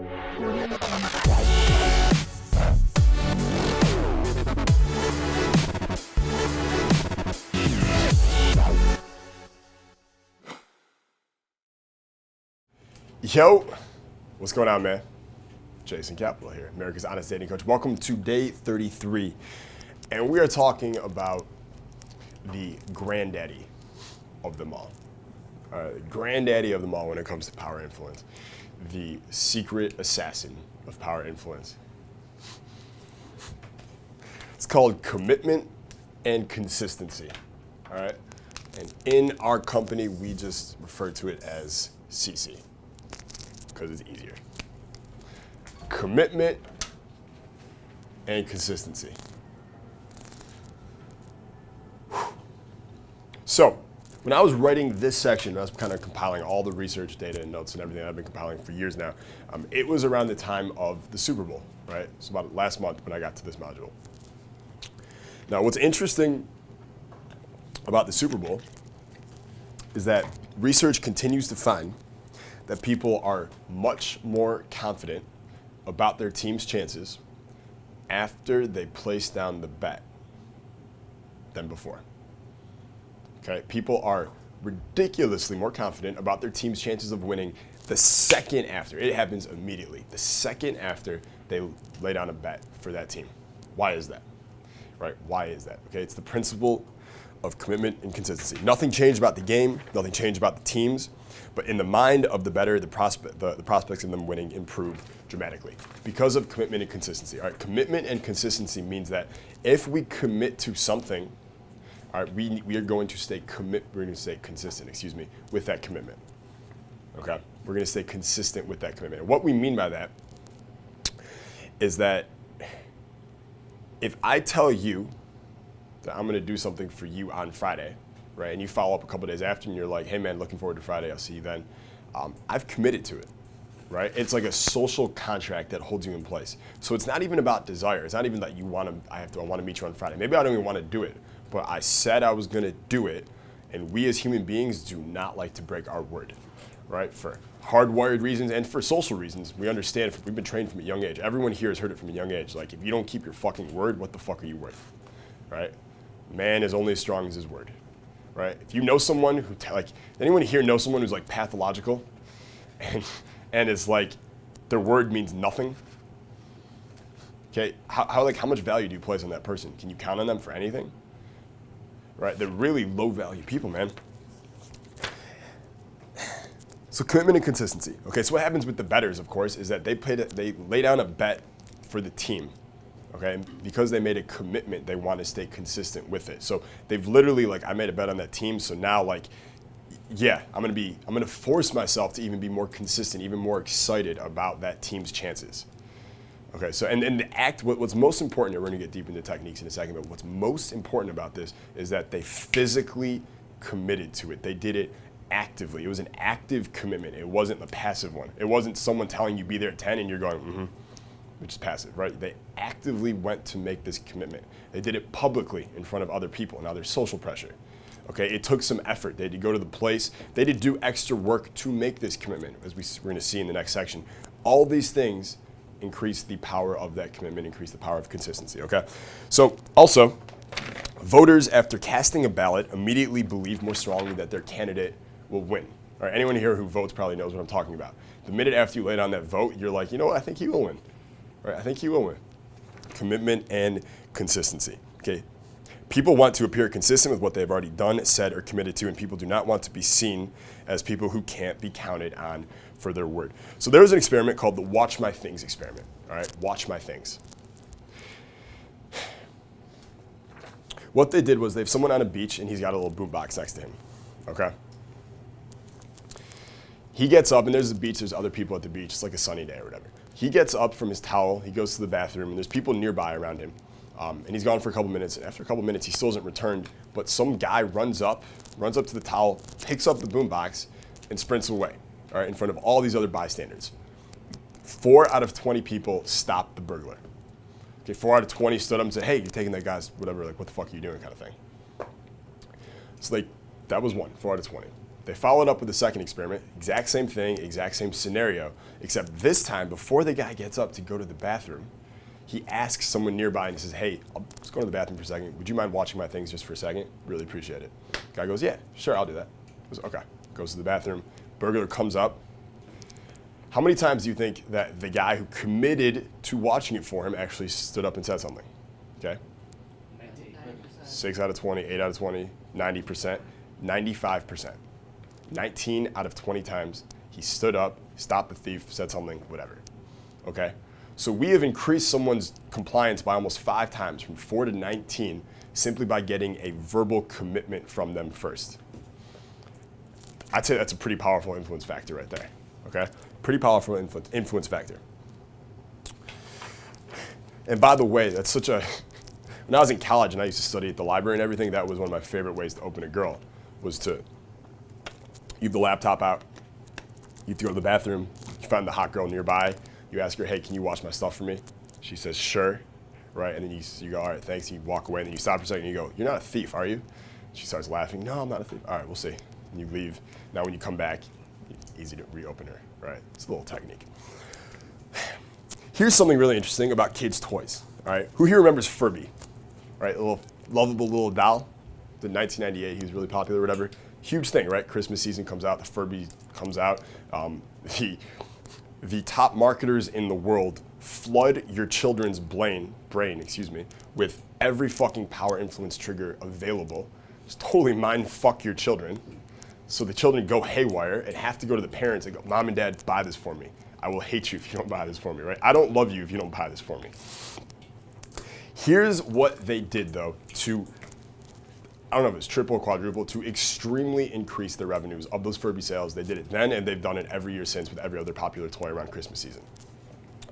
Audio Jungle. Yo, what's going on, man? Jason Capital here, America's Honest Dating Coach. Welcome to day 33. And we are talking about the granddaddy of them all. Granddaddy of them all when it comes to power influence. The secret assassin of power influence. It's called commitment and consistency. All right? And in our company, we just refer to it as CC because it's easier. Commitment and consistency. So, when I was writing this section, I was kind of compiling all the research data and notes and everything I've been compiling for years now. It was around the time of the Super Bowl, right? It's about last month when I got to this module. Now, what's interesting about the Super Bowl is that research continues to find that people are much more confident about their team's chances after they place down the bet than before. Okay, people are ridiculously more confident about their team's chances of winning the second after. It happens immediately. The second after they lay down a bet for that team. Why is that? Right? Why is that? Okay, it's the principle of commitment and consistency. Nothing changed about the game, nothing changed about the teams, but in the mind of the bettor, the prospects of them winning improve dramatically because of commitment and consistency. All right, commitment and consistency means that if we commit to something, all right, we are going to stay consistent, with that commitment. Okay, we're going to stay consistent with that commitment. And what we mean by that is that if I tell you that I'm going to do something for you on Friday, right, and you follow up a couple days after and you're like, hey man, looking forward to Friday, I'll see you then, I've committed to it, right? It's like a social contract that holds you in place. So it's not even about desire. It's not even that I want to meet you on Friday. Maybe I don't even want to do it, but I said I was going to do it, and we as human beings do not like to break our word, right? For hardwired reasons and for social reasons, we understand, we've been trained from a young age. Everyone here has heard it from a young age. Like, if you don't keep your fucking word, what the fuck are you worth, right? Man is only as strong as his word, right? If you know someone who, anyone here know someone who's like pathological and is like, their word means nothing? Okay, how much value do you place on that person? Can you count on them for anything? Right, they're really low value people, man. So commitment and consistency. Okay, so what happens with the bettors, of course, is that they lay down a bet for the team. Okay, and because they made a commitment, they want to stay consistent with it. So they've literally, like, I made a bet on that team, so now, like, yeah, I'm gonna force myself to even be more consistent, even more excited about that team's chances. Okay, so and the act, what's most important, and we're gonna get deep into techniques in a second, but what's most important about this is that they physically committed to it. They did it actively. It was an active commitment. It wasn't the passive one. It wasn't someone telling you be there at 10 and you're going, which is passive, right? They actively went to make this commitment. They did it publicly in front of other people. Now there's social pressure. Okay, it took some effort. They had to go to the place. They had to do extra work to make this commitment, as we're gonna see in the next section. All these things increase the power of that commitment, increase the power of consistency, okay? So also, voters, after casting a ballot, immediately believe more strongly that their candidate will win. All right, anyone here who votes probably knows what I'm talking about. The minute after you lay down that vote, you're like, you know what, I think he will win. Right, I think he will win. Commitment and consistency, okay? People want to appear consistent with what they've already done, said, or committed to, and people do not want to be seen as people who can't be counted on for their word. So there was an experiment called the Watch My Things experiment, all right? Watch My Things. What they did was they have someone on a beach and he's got a little boombox next to him, okay? He gets up and there's the beach, there's other people at the beach, it's like a sunny day or whatever. He gets up from his towel, he goes to the bathroom, and there's people nearby around him. And he's gone for a couple minutes, and after a couple minutes, he still hasn't returned, but some guy runs up to the towel, picks up the boombox, and sprints away, all right, in front of all these other bystanders. 4 out of 20 people stopped the burglar. Okay, 4 out of 20 stood up and said, hey, you're taking that guy's whatever, like, what the fuck are you doing kind of thing. So, like, that was 1, 4 out of 20. They followed up with the second experiment, exact same thing, exact same scenario, except this time, before the guy gets up to go to the bathroom, he asks someone nearby and he says, hey, I'll just go to the bathroom for a second. Would you mind watching my things just for a second? Really appreciate it. Guy goes, yeah, sure, I'll do that. Goes, okay. Goes to the bathroom. Burglar comes up. How many times do you think that the guy who committed to watching it for him actually stood up and said something? Okay? 6 out of 20, 8 out of 20, 90%, 95%. 19 out of 20 times he stood up, stopped the thief, said something, whatever. Okay? So we have increased someone's compliance by almost 5 times, from 4 to 19, simply by getting a verbal commitment from them first. I'd say that's a pretty powerful influence factor right there. Okay? Pretty powerful influence factor. And by the way, that's such a, when I was in college and I used to study at the library and everything, that was one of my favorite ways to open a girl, was to, you have the laptop out, you have to go to the bathroom, you find the hot girl nearby, you ask her, hey, can you wash my stuff for me? She says, sure, right? And then you go, all right, thanks, and you walk away, and then you stop for a second, and you go, you're not a thief, are you? She starts laughing, no, I'm not a thief. All right, we'll see. And you leave. Now when you come back, easy to reopen her, right? It's a little technique. Here's something really interesting about kids' toys, all right? Who here remembers Furby, right? A little lovable little doll. In 1998, he was really popular or whatever. Huge thing, right? Christmas season comes out, the Furby comes out. The top marketers in the world flood your children's brain, with every fucking power influence trigger available. Just totally mind fuck your children. So the children go haywire and have to go to the parents and go, Mom and Dad, buy this for me. I will hate you if you don't buy this for me, right? I don't love you if you don't buy this for me. Here's what they did, though, to, I don't know if it's triple or quadruple, to extremely increase the revenues of those Furby sales. They did it then, and they've done it every year since with every other popular toy around Christmas season.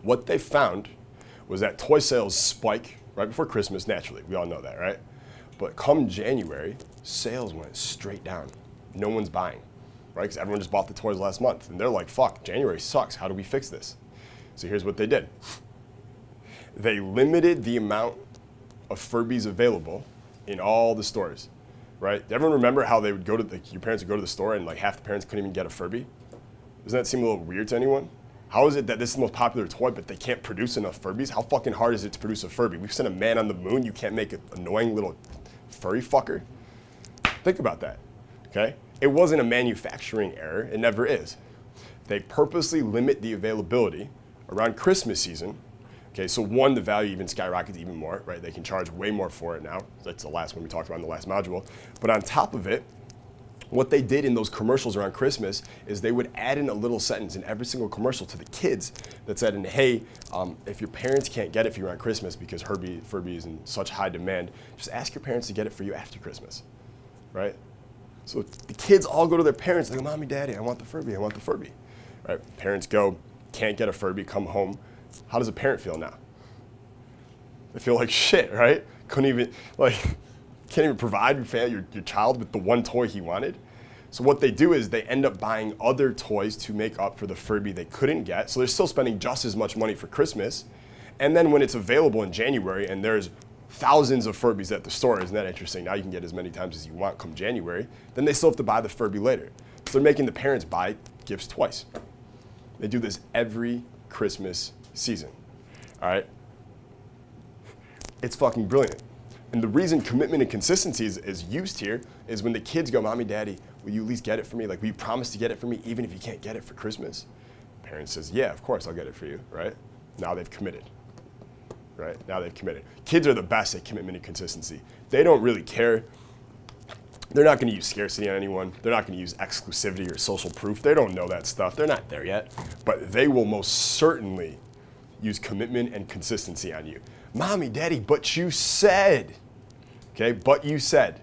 What they found was that toy sales spike right before Christmas, naturally. We all know that, right? But come January, sales went straight down. No one's buying, right? Because everyone just bought the toys last month. And they're like, fuck, January sucks. How do we fix this? So here's what they did. They limited the amount of Furbies available in all the stores, right? Everyone remember how they would go to, your parents would go to the store and like half the parents couldn't even get a Furby? Doesn't that seem a little weird to anyone? How is it that this is the most popular toy, but they can't produce enough Furbies? How fucking hard is it to produce a Furby? We've sent a man on the moon. You can't make an annoying little furry fucker? Think about that, okay? It wasn't a manufacturing error. It never is. They purposely limit the availability around Christmas season. Okay, so one, the value even skyrockets even more, right? They can charge way more for it now. That's the last one we talked about in the last module. But on top of it, what they did in those commercials around Christmas is they would add in a little sentence in every single commercial to the kids that said, hey, if your parents can't get it for you around Christmas because Furby is in such high demand, just ask your parents to get it for you after Christmas, right? So the kids all go to their parents, they go, Mommy, Daddy, I want the Furby, I want the Furby. Right? Parents go, can't get a Furby, come home. How does a parent feel now? They feel like shit, right? Can't even provide your child with the one toy he wanted. So what they do is they end up buying other toys to make up for the Furby they couldn't get. So they're still spending just as much money for Christmas. And then when it's available in January and there's thousands of Furbies at the store, isn't that interesting? Now you can get as many times as you want come January. Then they still have to buy the Furby later. So they're making the parents buy gifts twice. They do this every Christmas season, all right? It's fucking brilliant. And the reason commitment and consistency is used here is when the kids go, Mommy, Daddy, will you at least get it for me? Like, will you promise to get it for me even if you can't get it for Christmas? Parent says, yeah, of course I'll get it for you, right? Now they've committed. Right? Now they've committed. Kids are the best at commitment and consistency. They don't really care. They're not going to use scarcity on anyone. They're not going to use exclusivity or social proof. They don't know that stuff. They're not there yet. But they will most certainly use commitment and consistency on you. Mommy, Daddy, but you said. Okay, but you said.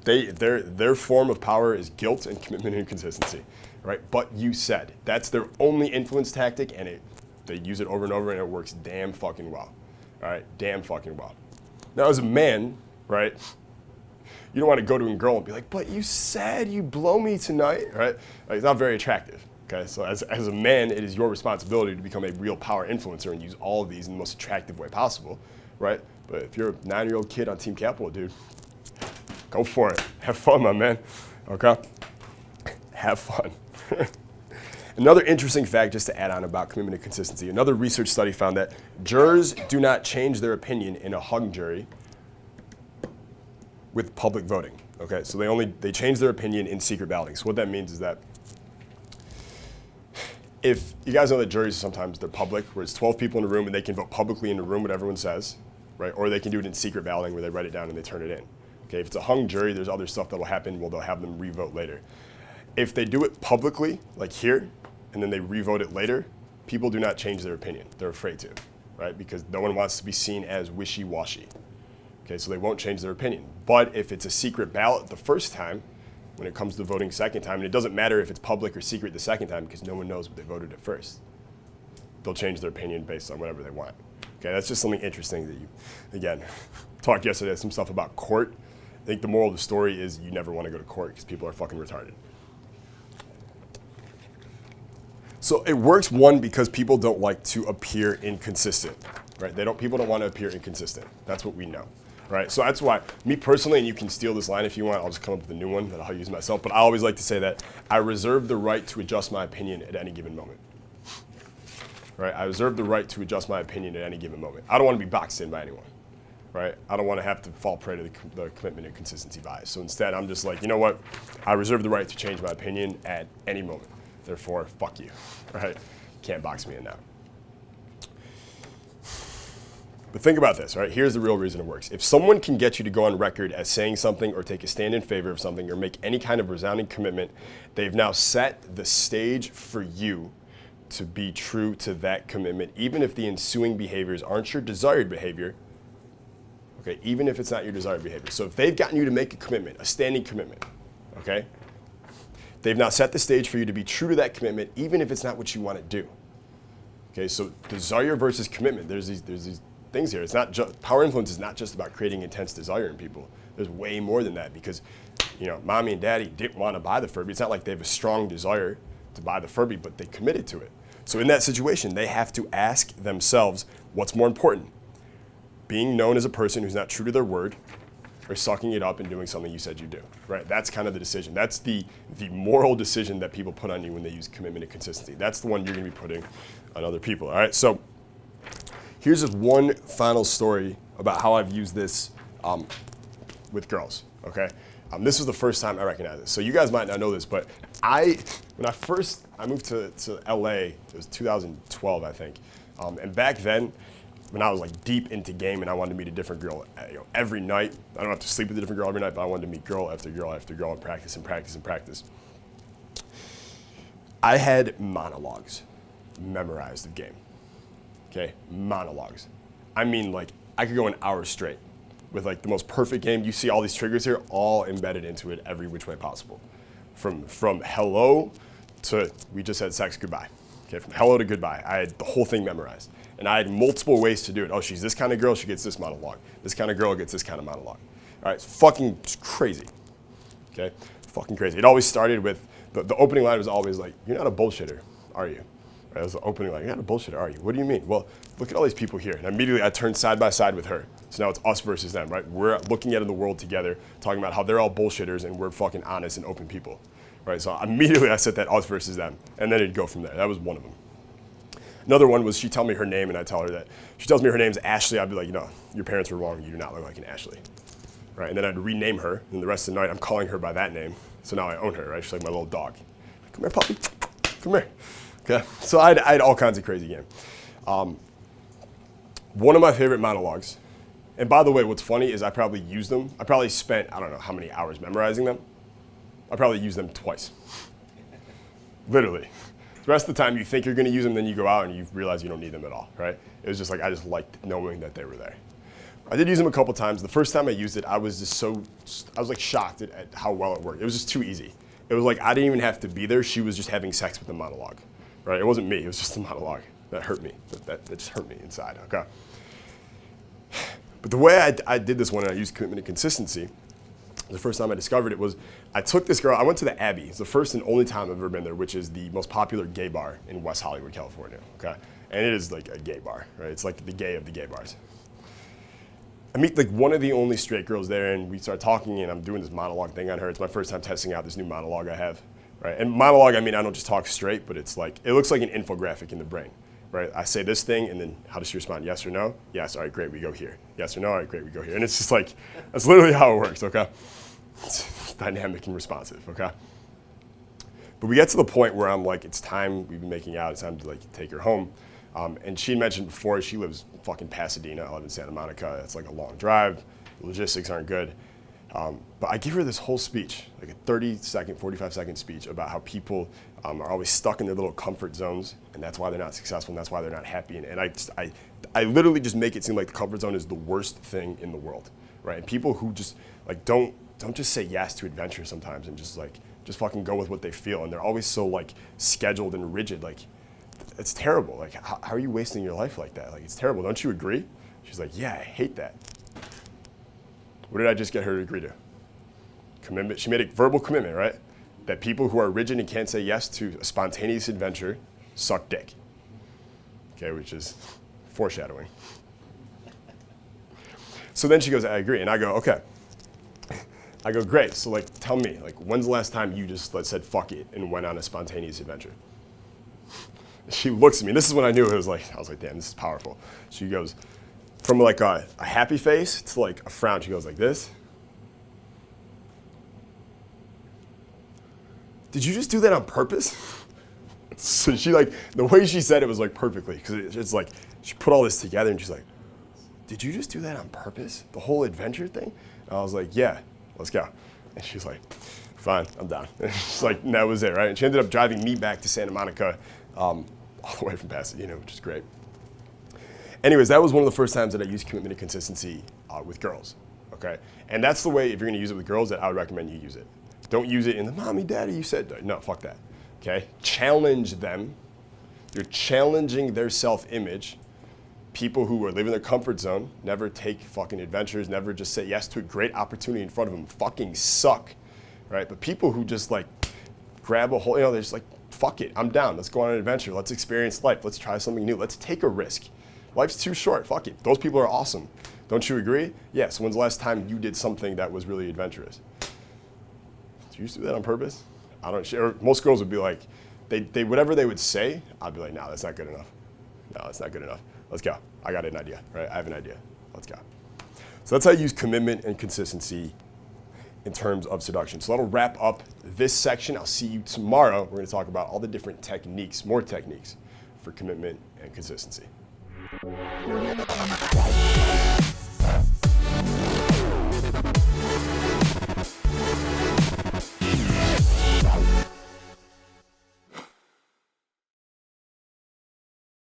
Their form of power is guilt and commitment and consistency. Right? But you said. That's their only influence tactic, and they use it over and over, and it works damn fucking well. All right, damn fucking well. Now, as a man, right, you don't want to go to a girl and be like, but you said you blow me tonight, right? Like, it's not very attractive, okay? So as a man, it is your responsibility to become a real power influencer and use all of these in the most attractive way possible, right? But if you're a 9-year-old kid on Team Capital, dude, go for it. Have fun, my man, okay? have fun. Another interesting fact, just to add on about commitment and consistency, another research study found that jurors do not change their opinion in a hung jury with public voting. Okay, so they change their opinion in secret balloting. So what that means is that if you guys know that juries sometimes they're public, where it's 12 people in a room and they can vote publicly in the room what everyone says, right? Or they can do it in secret balloting where they write it down and they turn it in. Okay, if it's a hung jury, there's other stuff that will happen. Well, they'll have them re-vote later. If they do it publicly, like here, and then they re-vote it later, people do not change their opinion. They're afraid to, right? Because no one wants to be seen as wishy-washy. Okay, so they won't change their opinion. But if it's a secret ballot the first time, when it comes to voting second time, and it doesn't matter if it's public or secret the second time because no one knows what they voted at first, they'll change their opinion based on whatever they want. Okay, that's just something interesting that you, again, talked yesterday, some stuff about court. I think the moral of the story is you never want to go to court because people are fucking retarded. So it works, one, because people don't like to appear inconsistent, right? People don't want to appear inconsistent. That's what we know, right? So that's why, me personally, and you can steal this line if you want, I'll just come up with a new one that I'll use myself, but I always like to say that I reserve the right to adjust my opinion at any given moment, right? I reserve the right to adjust my opinion at any given moment. I don't want to be boxed in by anyone, right? I don't want to have to fall prey to the commitment and consistency bias. So instead, I'm just like, you know what? I reserve the right to change my opinion at any moment. Therefore, fuck you, right? Can't box me in now. But think about this, right? Here's the real reason it works. If someone can get you to go on record as saying something or take a stand in favor of something or make any kind of resounding commitment, they've now set the stage for you to be true to that commitment, even if the ensuing behaviors aren't your desired behavior, okay? Even if it's not your desired behavior. So if they've gotten you to make a commitment, a standing commitment, okay? They've now set the stage for you to be true to that commitment, even if it's not what you want to do. Okay, so desire versus commitment. There's these things here. It's not just power influence is not just about creating intense desire in people. There's way more than that because, you know, mommy and daddy didn't want to buy the Furby. It's not like they have a strong desire to buy the Furby, but they committed to it. So in that situation, they have to ask themselves, what's more important? Being known as a person who's not true to their word, or sucking it up and doing something you said you do, right? That's kind of the decision. That's the moral decision that people put on you when they use commitment and consistency. That's the one you're gonna be putting on other people, all right? So here's just one final story about how I've used this with girls, okay? This was the first time I recognized this. So you guys might not know this, but when I moved to LA, it was 2012, I think. And back then, when I was like deep into game and I wanted to meet a different girl every night. I don't have to sleep with a different girl every night, but I wanted to meet girl after girl after girl and practice and practice and practice. I had monologues memorized of game, okay? Monologues. I mean, like, I could go an hour straight with like the most perfect game. You see all these triggers here, all embedded into it every which way possible. From hello to we just had sex, goodbye. Okay, from hello to goodbye. I had the whole thing memorized. And I had multiple ways to do it. Oh, she's this kind of girl, she gets this monologue. This kind of girl gets this kind of monologue. All right, it's fucking crazy, okay? Fucking crazy. It always started with, the opening line was always like, you're not a bullshitter, are you? Right, that was the opening line, you're not a bullshitter, are you? What do you mean? Well, look at all these people here. And immediately I turned side by side with her. So now it's us versus them, right? We're looking at the world together, talking about how they're all bullshitters and we're fucking honest and open people, right? So immediately I set that us versus them. And then it'd go from there. That was one of them. Another one was she'd tell me her name and I tell her that. She tells me her name's Ashley, I'd be like, you know, your parents were wrong, you do not look like an Ashley. Right, and then I'd rename her, and the rest of the night I'm calling her by that name. So now I own her, right? She's like my little dog. Come here, puppy, come here. Okay, so I had all kinds of crazy game. One of my favorite monologues, and by the way, what's funny is I probably used them. I probably spent, I don't know how many hours memorizing them. I probably used them twice, literally. The rest of the time you think you're gonna use them, then you go out and you realize you don't need them at all, right? It was just like, I just liked knowing that they were there. I did use them a couple times. The first time I used it, I was just I was like shocked at how well it worked. It was just too easy. It was like, I didn't even have to be there. She was just having sex with the monologue, right? It wasn't me, it was just the monologue that hurt me. That just hurt me inside, okay? But the way I did this one and I used commitment and consistency, the first time I discovered it was, I took this girl, I went to the Abbey. It's the first and only time I've ever been there, which is the most popular gay bar in West Hollywood, California, okay? And it is like a gay bar, right? It's like the gay of the gay bars. I meet like one of the only straight girls there and we start talking and I'm doing this monologue thing on her. It's my first time testing out this new monologue I have. right? And monologue, I mean, I don't just talk straight, but it's like, it looks like an infographic in the brain, right? I say this thing, and then how does she respond? Yes or no? Yes, all right, great, we go here. Yes or no? All right, great, we go here. And it's just like, that's literally how it works, okay? It's dynamic and responsive, okay? But we get to the point where I'm like, it's time, we've been making out, it's time to like take her home. And she mentioned before, she lives fucking Pasadena, I live in Santa Monica. It's like a long drive, the logistics aren't good. But I give her this whole speech, like a 30-second, 45-second speech about how people are always stuck in their little comfort zones, and that's why they're not successful, and that's why they're not happy. And I literally just make it seem like the comfort zone is the worst thing in the world, right? And people who just like don't just say yes to adventure sometimes and just fucking go with what they feel, and they're always so like scheduled and rigid. Like, it's terrible. Like, how are you wasting your life like that? Like, it's terrible. Don't you agree? She's like, yeah, I hate that. What did I just get her to agree to? Commitment. She made a verbal commitment, right? That people who are rigid and can't say yes to a spontaneous adventure suck dick. Okay, which is foreshadowing. So then she goes, I agree. And I go, okay. I go, great. So like, tell me, like, when's the last time you just said fuck it and went on a spontaneous adventure? She looks at me. This is when I knew it was like, I was like, damn, this is powerful. She goes, from like a happy face to like a frown, she goes like this. Did you just do that on purpose? So she like, the way she said it was like perfectly, because it's like, she put all this together and she's like, did you just do that on purpose? The whole adventure thing? And I was like, yeah, let's go. And she's like, fine, I'm down. And she's like, and that was it, right? And she ended up driving me back to Santa Monica, all the way from Pasadena, which is great. Anyways, that was one of the first times that I used commitment and consistency with girls, okay? And that's the way, if you're gonna use it with girls, that I would recommend you use it. Don't use it in the mommy, daddy, you said, no, fuck that, okay? Challenge them. You're challenging their self-image. People who are living in their comfort zone, never take fucking adventures, never just say yes to a great opportunity in front of them, fucking suck, right? But people who just like grab a whole, they're just like, fuck it, I'm down, let's go on an adventure, let's experience life, let's try something new, let's take a risk. Life's too short, fuck it. Those people are awesome. Don't you agree? Yes, when's the last time you did something that was really adventurous? Did you used to do that on purpose? I don't, or most girls would be like, they whatever they would say, I'd be like, no, that's not good enough. No, that's not good enough. Let's go. I got an idea, right? I have an idea. Let's go. So that's how I use commitment and consistency in terms of seduction. So that'll wrap up this section. I'll see you tomorrow. We're going to talk about all the different techniques, more techniques for commitment and consistency.